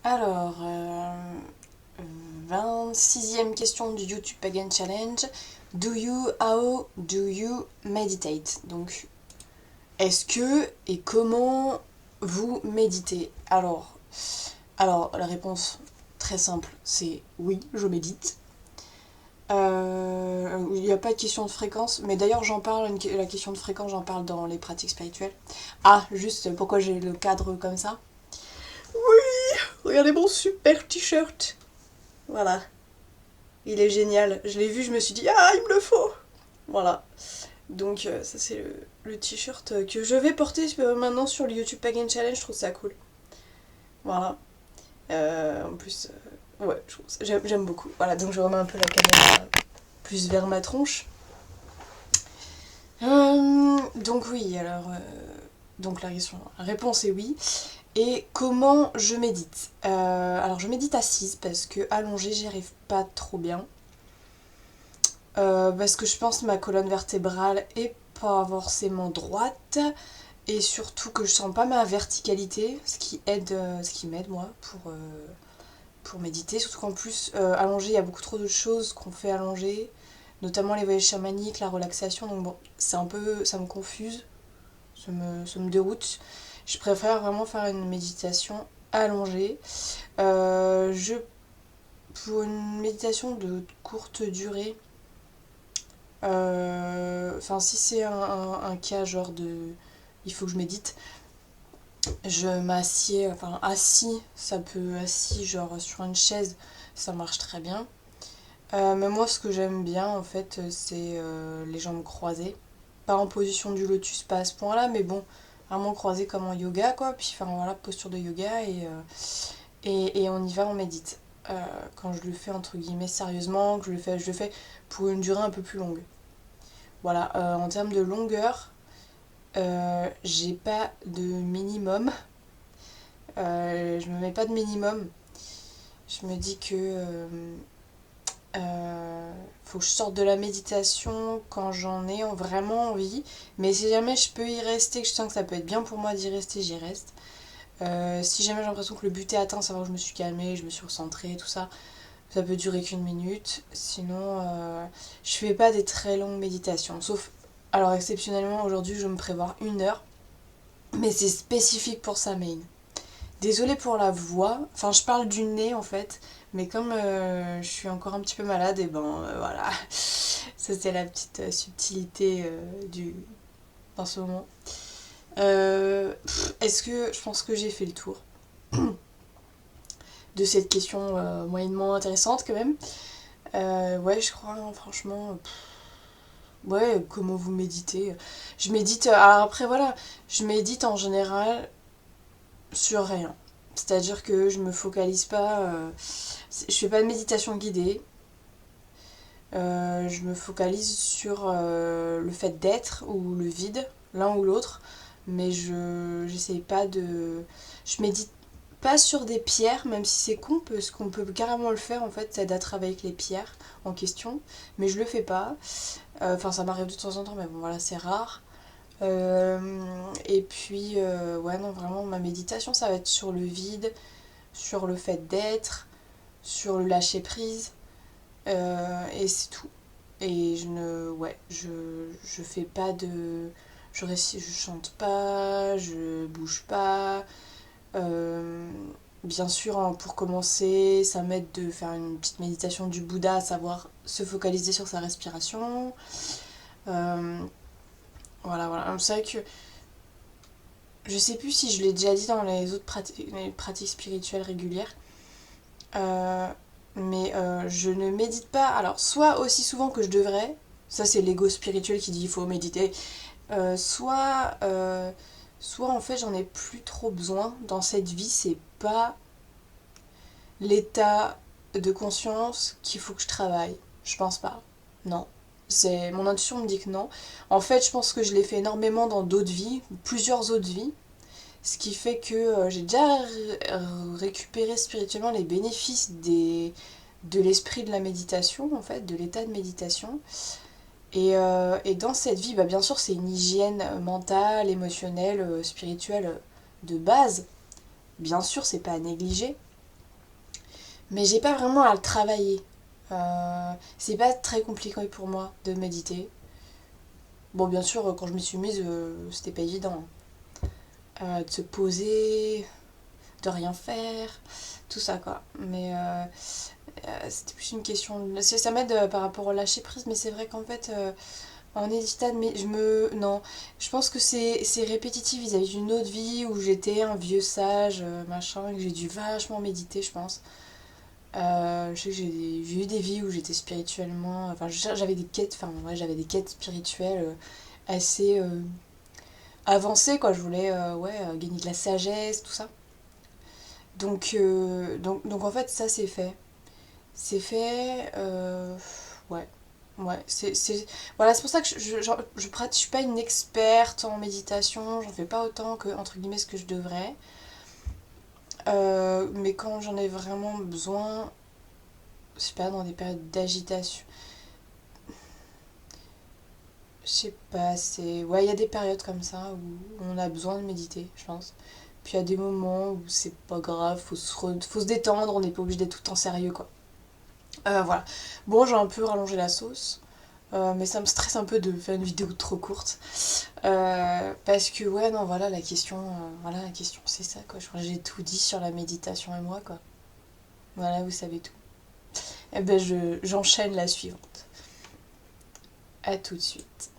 Alors, 26e question du YouTube Pagan Challenge. How do you meditate? Donc, est-ce que et comment vous méditez? Alors, la réponse très simple, c'est oui, je médite. Il n'y a pas de question de fréquence, mais d'ailleurs j'en parle, la question de fréquence, j'en parle dans les pratiques spirituelles. Ah, juste pourquoi j'ai le cadre comme ça? Oui, regardez mon super t-shirt. Voilà, il est génial. Je l'ai vu, je me suis dit, ah, il me le faut. Voilà. Donc ça c'est le t-shirt que je vais porter maintenant sur le YouTube Pagan Challenge, je trouve ça cool. Voilà. En plus, ouais, j'aime beaucoup. Voilà, donc je remets un peu la caméra plus vers ma tronche. Donc oui, alors... donc la réponse est oui. Et comment je médite? Alors je médite assise parce que allongée j'y arrive pas trop bien. Parce que je pense que ma colonne vertébrale est pas forcément droite. Et surtout que je sens pas ma verticalité, ce qui m'aide moi pour méditer. Surtout qu'en plus, allongée, il y a beaucoup trop de choses qu'on fait allonger, notamment les voyages chamaniques, la relaxation. Donc bon, c'est un peu, ça me confuse, ça me déroute. Je préfère vraiment faire une méditation allongée. Je Pour une méditation de courte durée, enfin si c'est un cas genre de il faut que je médite, je m'assieds, enfin assis, ça peut assis genre sur une chaise, ça marche très bien. Mais moi ce que j'aime bien en fait c'est les jambes croisées. Pas en position du lotus, pas à ce point là, mais bon, vraiment croisées comme en yoga quoi. Puis enfin voilà, posture de yoga et on y va, on médite. Quand je le fais entre guillemets sérieusement, que je le fais pour une durée un peu plus longue. Voilà, en termes de longueur, j'ai pas de minimum. Je me mets pas de minimum. Je me dis que faut que je sorte de la méditation quand j'en ai vraiment envie. Mais si jamais je peux y rester, que je sens que ça peut être bien pour moi d'y rester, j'y reste. Si jamais j'ai l'impression que le but est atteint, savoir que je me suis calmée, je me suis recentrée, tout ça, ça peut durer qu'une minute. Sinon, je fais pas des très longues méditations. Sauf, alors exceptionnellement, aujourd'hui, je vais me prévoir 1 heure. Mais c'est spécifique pour sa main. Désolée pour la voix, enfin je parle du nez en fait, mais comme je suis encore un petit peu malade, et ben voilà, ça c'est la petite subtilité dans ce moment. Est-ce que je pense que j'ai fait le tour de cette question moyennement intéressante quand même? Ouais, je crois, hein, franchement. Ouais, comment vous méditez? Je médite. Alors après, voilà, je médite en général sur rien. C'est-à-dire que je me focalise pas. Je fais pas de méditation guidée. Je me focalise sur le fait d'être ou le vide, l'un ou l'autre. Mais j'essaye pas de. Je médite pas sur des pierres, même si c'est con, parce qu'on peut carrément le faire en fait, c'est d'être avec les pierres en question. Mais je le fais pas. Enfin, ça m'arrive de temps en temps, mais bon, voilà, c'est rare. Et puis, ouais, non, vraiment, ma méditation, ça va être sur le vide, sur le fait d'être, sur le lâcher prise, et c'est tout. Et je fais pas de. Je chante pas, je bouge pas. Euh, Bien sûr, hein, pour commencer, ça m'aide de faire une petite méditation du Bouddha, à savoir se focaliser sur sa respiration. Euh, voilà. C'est vrai que je sais plus si je l'ai déjà dit dans les pratiques spirituelles régulières, euh, mais je ne médite pas, alors soit aussi souvent que je devrais, ça c'est l'ego spirituel qui dit il faut méditer, soit en fait j'en ai plus trop besoin dans cette vie, c'est pas l'état de conscience qu'il faut que je travaille, je pense pas, non. Mon intuition me dit que non. En fait, je pense que je l'ai fait énormément dans d'autres vies, plusieurs autres vies. Ce qui fait que j'ai déjà récupéré spirituellement les bénéfices de l'esprit de la méditation, en fait, de l'état de méditation. Et dans cette vie, bah, bien sûr, c'est une hygiène mentale, émotionnelle, spirituelle de base. Bien sûr, c'est pas à négliger. Mais j'ai pas vraiment à le travailler. C'est pas très compliqué pour moi de méditer. Bon, bien sûr, quand je me suis mise, c'était pas évident. De se poser, de rien faire, tout ça quoi. Mais c'était plus une question. Ça m'aide par rapport au lâcher prise, mais c'est vrai qu'en fait, en éditade, mais je me. Non, je pense que c'est répétitif vis-à-vis d'une autre vie où j'étais un vieux sage, machin, et que j'ai dû vachement méditer, je pense. Je sais que j'ai eu des vies où j'étais spirituellement. Enfin, j'avais des quêtes, enfin, ouais, j'avais des quêtes spirituelles assez avancées, quoi. Je voulais, ouais, gagner de la sagesse, tout ça. Donc en fait, ça c'est fait. C'est fait. Ouais. Ouais, voilà, c'est pour ça que je suis pas une experte en méditation, j'en fais pas autant que, entre guillemets, ce que je devrais. Mais quand j'en ai vraiment besoin, je sais pas, dans des périodes d'agitation, je sais pas, c'est. Ouais, il y a des périodes comme ça où on a besoin de méditer, je pense. Puis il y a des moments où c'est pas grave, faut se détendre, on n'est pas obligé d'être tout le temps sérieux, quoi. Voilà. Bon, j'ai un peu rallongé la sauce. Mais ça me stresse un peu de faire une vidéo trop courte. Parce que, ouais, non, voilà, la question c'est ça, quoi. Je crois que j'ai tout dit sur la méditation et moi, quoi. Voilà, vous savez tout. Et ben, j'enchaîne la suivante. À tout de suite.